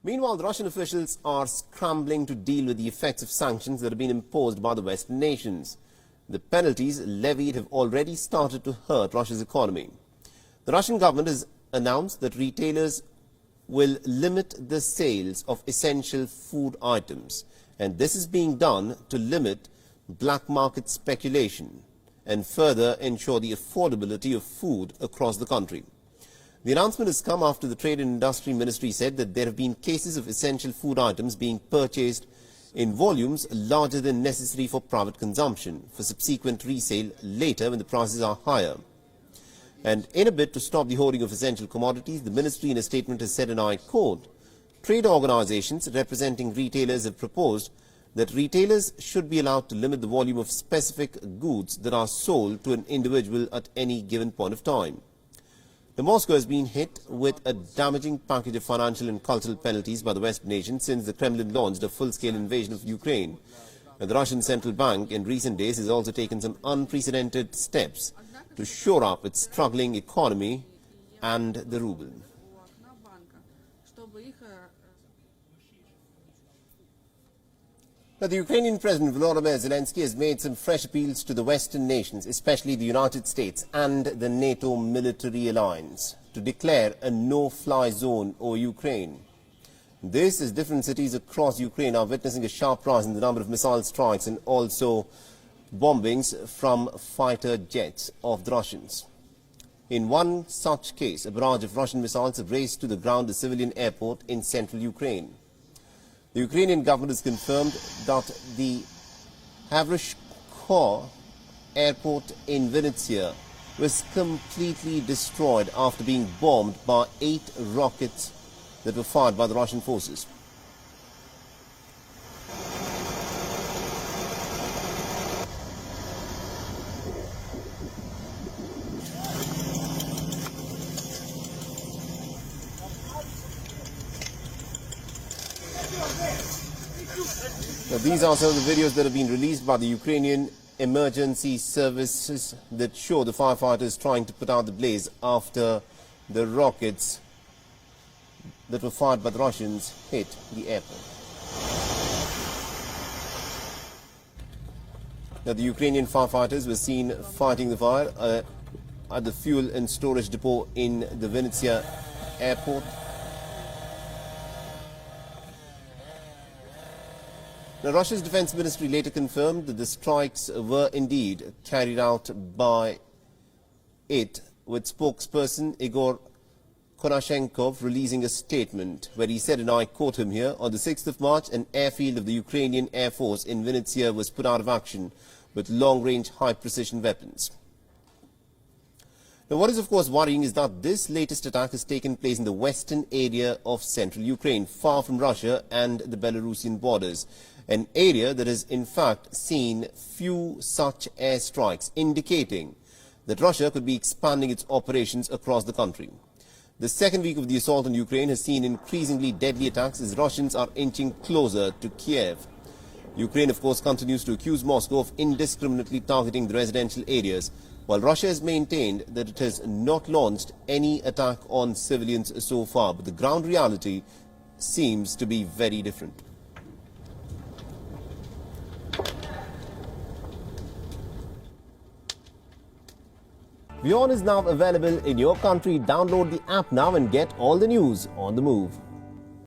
Meanwhile, the Russian officials are scrambling to deal with the effects of sanctions that have been imposed by the Western nations. The penalties levied have already started to hurt Russia's economy. The Russian government has announced that retailers will limit the sales of essential food items, and this is being done to limit black market speculation and further ensure the affordability of food across the country. The announcement has come after the Trade and Industry Ministry said that there have been cases of essential food items being purchased in volumes larger than necessary for private consumption for subsequent resale later when the prices are higher. And in a bid to stop the hoarding of essential commodities, the ministry in a statement has said, and I quote, "Trade organizations representing retailers have proposed that retailers should be allowed to limit the volume of specific goods that are sold to an individual at any given point of time." The Moscow has been hit with a damaging package of financial and cultural penalties by the Western nations since the Kremlin launched a full-scale invasion of Ukraine. And the Russian Central Bank in recent days has also taken some unprecedented steps to shore up its struggling economy and the ruble. Now, the Ukrainian President Volodymyr Zelensky has made some fresh appeals to the Western nations, especially the United States and the NATO military alliance, to declare a no-fly zone over Ukraine. This as different cities across Ukraine are witnessing a sharp rise in the number of missile strikes and also bombings from fighter jets of the Russians. In one such case, a barrage of Russian missiles have raced to the ground a civilian airport in central Ukraine. The Ukrainian government has confirmed that the Havrishko airport in Vinnytsia was completely destroyed after being bombed by 8 rockets that were fired by the Russian forces. Now, these are some of the videos that have been released by the Ukrainian emergency services that show the firefighters trying to put out the blaze after the rockets that were fired by the Russians hit the airport. Now, the Ukrainian firefighters were seen fighting the fire at the fuel and storage depot in the Vinnytsia airport. Now, Russia's defense ministry later confirmed that the strikes were indeed carried out by it, with spokesperson Igor Konashenkov releasing a statement where he said, and I quote him here, "On the 6th of March, an airfield of the Ukrainian Air Force in Vinnytsia was put out of action with long-range, high-precision weapons." Now, what is of course worrying is that this latest attack has taken place in the western area of central Ukraine, far from Russia and the Belarusian borders, an area that has in fact seen few such airstrikes, indicating that Russia could be expanding its operations across the country. The second week of the assault on Ukraine has seen increasingly deadly attacks as Russians are inching closer to Kiev. Ukraine, of course, continues to accuse Moscow of indiscriminately targeting the residential areas, while Russia has maintained that it has not launched any attack on civilians so far. But the ground reality seems to be very different. WION is now available in your country. Download the app now and get all the news on the move.